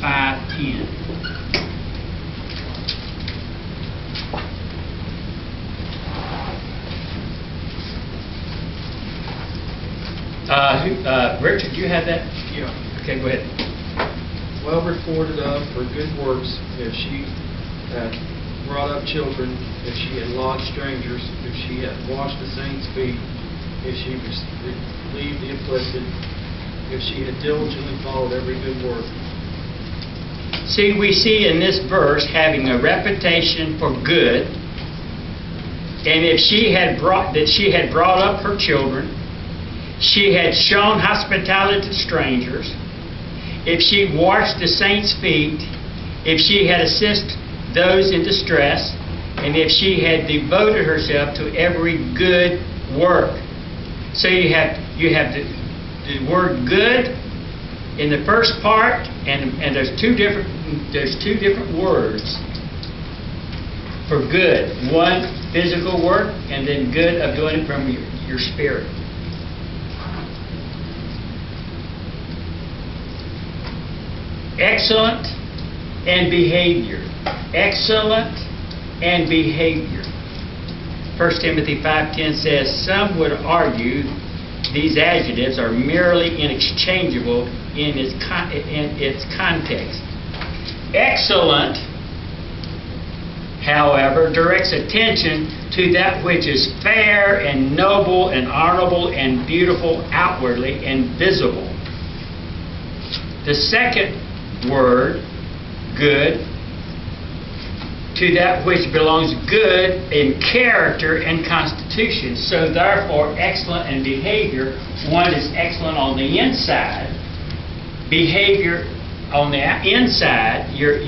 5:10. Richard, do you have that? Yeah. Okay, go ahead. Well reported of for good works, if she had brought up children, if she had lodged strangers, if she had washed the saints' feet, if she relieved the afflicted, if she had diligently followed every good work. See, we see in this verse having a reputation for good, and if she had brought up her children, she had shown hospitality to strangers, if she washed the saints' feet, if she had assisted those in distress, and if she had devoted herself to every good work. So you have the word good in the first part, and there's two different words for good. One, physical work, and then good of doing it from your spirit. Excellent and behavior. Excellent and behavior. 1 Timothy 5:10 says, some would argue these adjectives are merely interchangeable in its context. Excellent, however, directs attention to that which is fair and noble and honorable and beautiful outwardly and visible. The second word, good, to that which belongs good in character and constitution. So therefore, excellent in behavior, one is excellent on the inside, behavior on the inside, your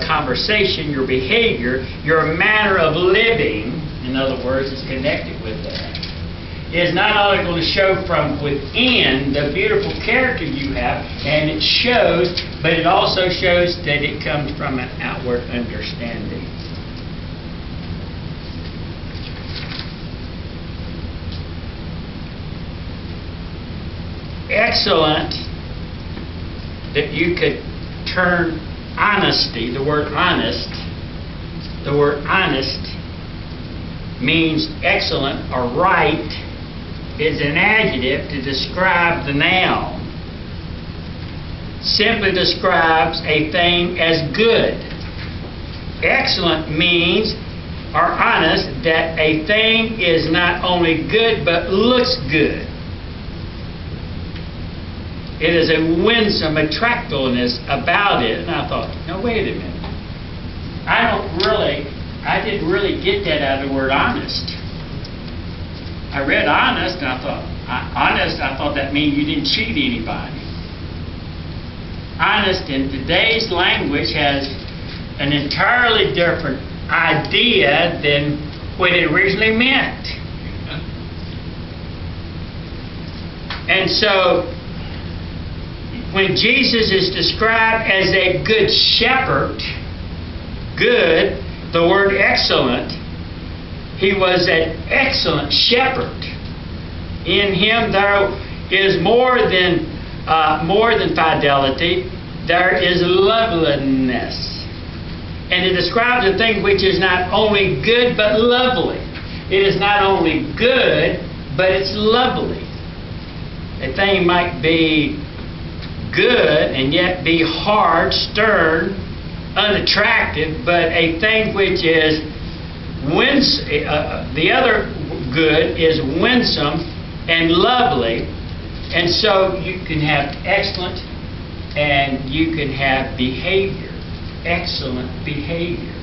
conversation, your behavior, your manner of living, in other words, is connected with that. Is not only going to show from within the beautiful character you have, and it shows, but it also shows that it comes from an outward understanding. Excellent, that you could turn honesty, the word honest means excellent or right, is an adjective to describe the noun. Simply describes a thing as good. Excellent means, or honest, that a thing is not only good but looks good. It is a winsome attractiveness about it. And I thought, no, wait a minute. I didn't really get that out of the word honest. I read honest, and I thought that means you didn't cheat anybody. Honest in today's language has an entirely different idea than what it originally meant. And so, when Jesus is described as a good shepherd, good, the word excellent, he was an excellent shepherd. In him there is more than fidelity. There is loveliness. And it describes a thing which is not only good but lovely. It is not only good, but it's lovely. A thing might be good and yet be hard, stern, unattractive, but a thing which is the other good is winsome and lovely. And so you can have excellent and you can have behavior, excellent behavior.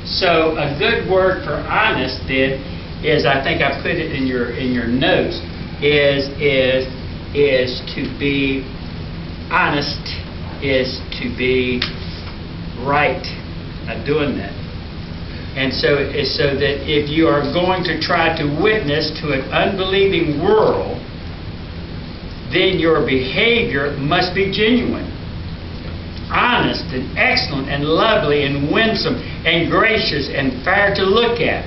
So a good word for honest then is, I think I put it in your notes, is to be honest, is to be right at doing that. And so that if you are going to try to witness to an unbelieving world, then your behavior must be genuine, honest and excellent and lovely and winsome and gracious and fair to look at.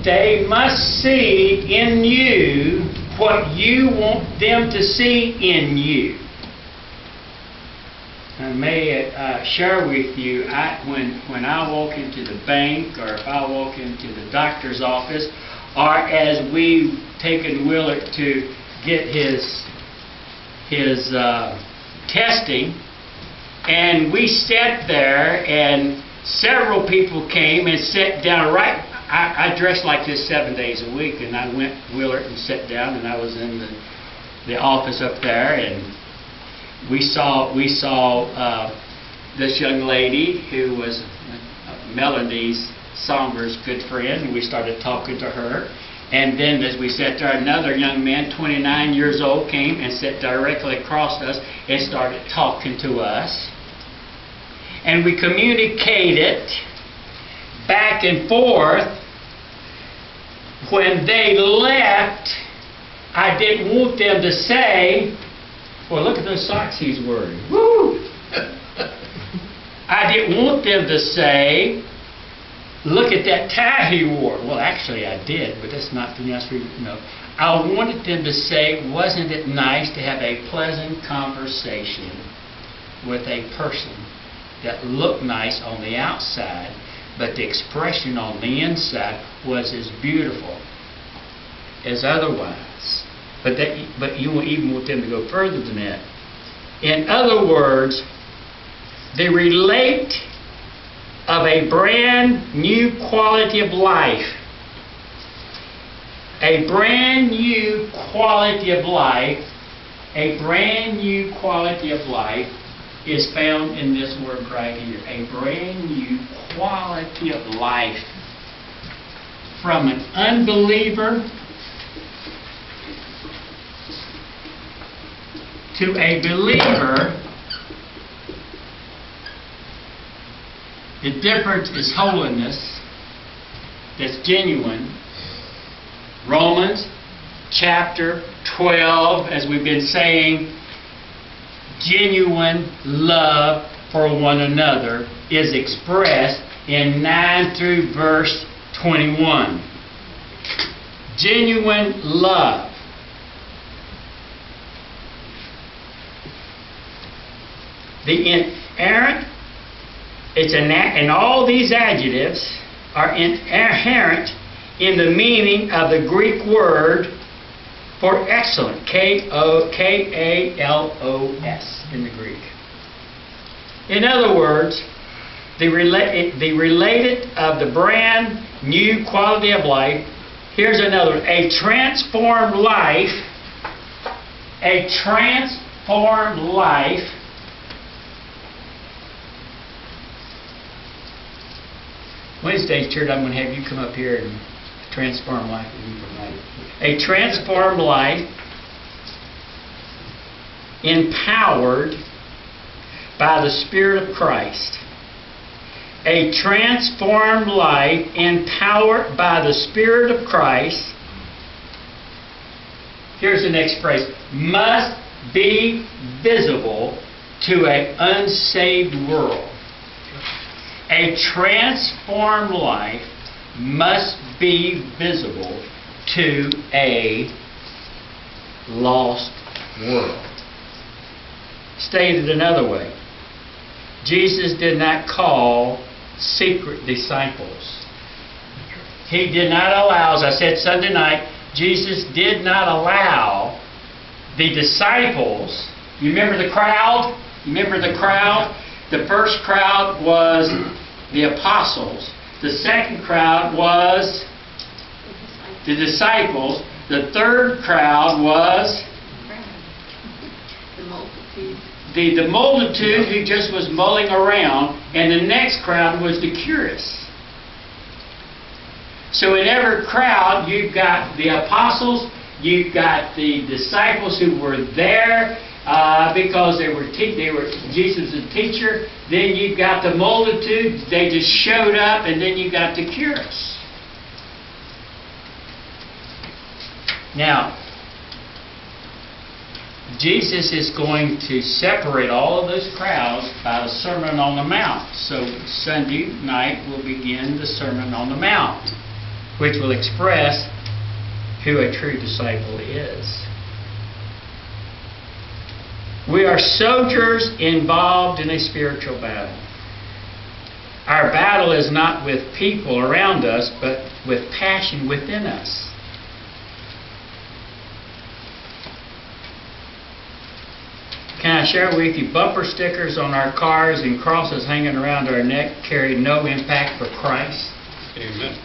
They must see in you what you want them to see in you. I may share with you, when I walk into the bank, or if I walk into the doctor's office, or as we've taken Willard to get his testing, and we sat there, and several people came and sat down right. I dressed like this 7 days a week, and I went Willard and sat down, and I was in the office up there, and we saw this young lady who was Melanie's Songer's good friend, and we started talking to her. And then as we sat there, another young man, 29 years old, came and sat directly across us and started talking to us. And we communicated back and forth. When they left, I didn't want them to say, well, look at those socks he's wearing. Woo! I didn't want them to say, look at that tie he wore. Well, actually I did, but that's not the nice for you to know. I wanted them to say, wasn't it nice to have a pleasant conversation with a person that looked nice on the outside, but the expression on the inside was as beautiful as otherwise. But you won't even want them to go further than that. In other words, they relate of a brand new quality of life. A brand new quality of life, a brand new quality of life is found in this word right here. A brand new quality of life. From an unbeliever to a believer, the difference is holiness that's genuine. Romans chapter 12, as we've been saying, genuine love for one another is expressed in 9 through verse 21. Genuine love. The inerrant, and all these adjectives are inherent in the meaning of the Greek word for excellent, K-A-L-O-S in the Greek. In other words, the related of the brand new quality of life. Here's another one. A transformed life. A transformed life. Wednesday's church, I'm going to have you come up here and transform life. A transformed life empowered by the Spirit of Christ. A transformed life empowered by the Spirit of Christ. Here's the next phrase. Must be visible to an unsaved world. A transformed life must be visible to a lost world. Stated another way, Jesus did not call secret disciples. He did not allow, as I said Sunday night, Jesus did not allow the disciples. You remember the crowd? You remember the crowd? The first crowd was the apostles. The second crowd was the disciples. The third crowd was the multitude who just was mulling around. And the next crowd was the curious. So in every crowd, you've got the apostles, you've got the disciples who were there because Jesus was a teacher. Then you've got the multitude, they just showed up, and then you got the curious. Now, Jesus is going to separate all of those crowds by the Sermon on the Mount. So Sunday night we'll begin the Sermon on the Mount, which will express who a true disciple is. We are soldiers involved in a spiritual battle. Our battle is not with people around us, but with passion within us. Can I share with you, bumper stickers on our cars and crosses hanging around our neck carry no impact for Christ? Amen.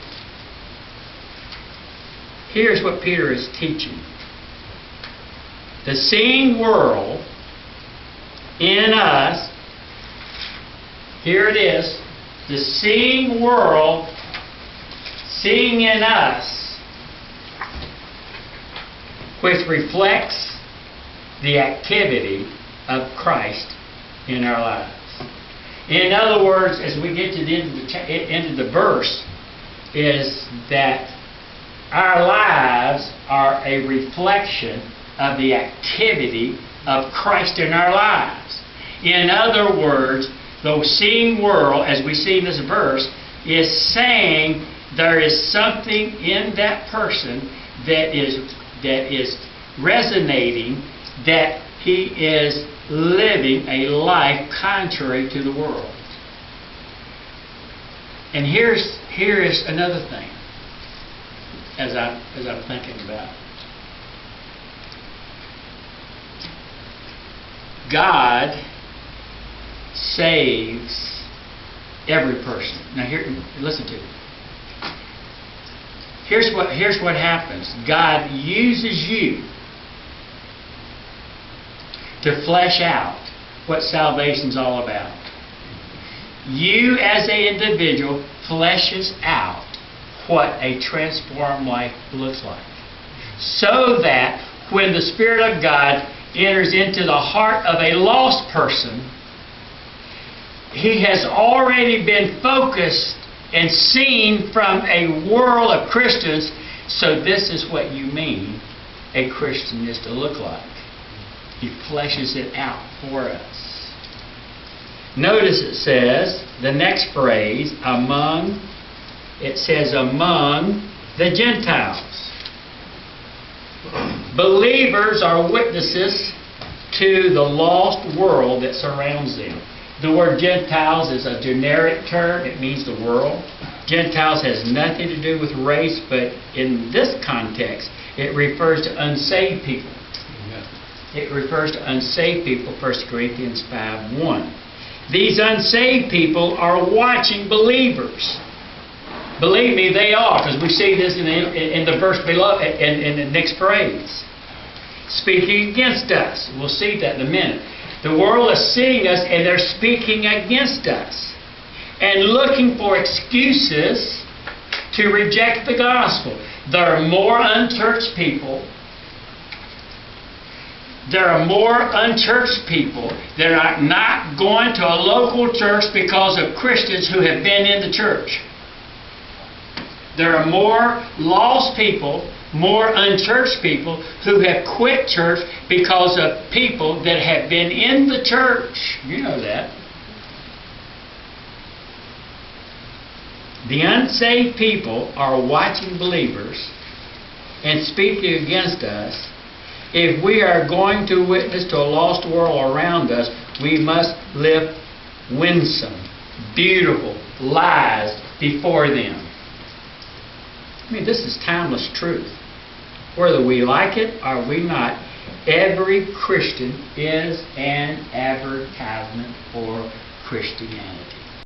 Here's what Peter is teaching. The seeing world in us, here it is, the seeing world seeing in us, which reflects the activity of Christ in our lives. In other words, as we get to the end of the verse, is that our lives are a reflection of the activity of Christ in our lives. In other words, the seeing world, as we see in this verse, is saying there is something in that person that is resonating, that he is living a life contrary to the world. And here is another thing, as I'm thinking about. God saves every person. Now here, listen to me. Here's what happens. God uses you to flesh out what salvation's all about. You as an individual fleshes out what a transformed life looks like. So that when the Spirit of God enters into the heart of a lost person, he has already been focused and seen from a world of Christians. So this is what you mean a Christian is to look like. He fleshes it out for us. Notice it says, the next phrase, among the Gentiles. Believers are witnesses to the lost world that surrounds them. The word Gentiles is a generic term. It means the world. Gentiles has nothing to do with race, but in this context, it refers to unsaved people. Amen. It refers to unsaved people, 1 Corinthians 5:1. These unsaved people are watching believers. Believe me, they are, because we see this in the verse below, in the next phrase. Speaking against us. We'll see that in a minute. The world is seeing us and they're speaking against us and looking for excuses to reject the gospel. There are more unchurched people. There are more unchurched people that are not going to a local church because of Christians who have been in the church. There are more lost people, more unchurched people who have quit church because of people that have been in the church. You know that. The unsaved people are watching believers and speaking against us. If we are going to witness to a lost world around us, we must live winsome, beautiful lives before them. I mean, this is timeless truth. Whether we like it or we not, every Christian is an advertisement for Christianity.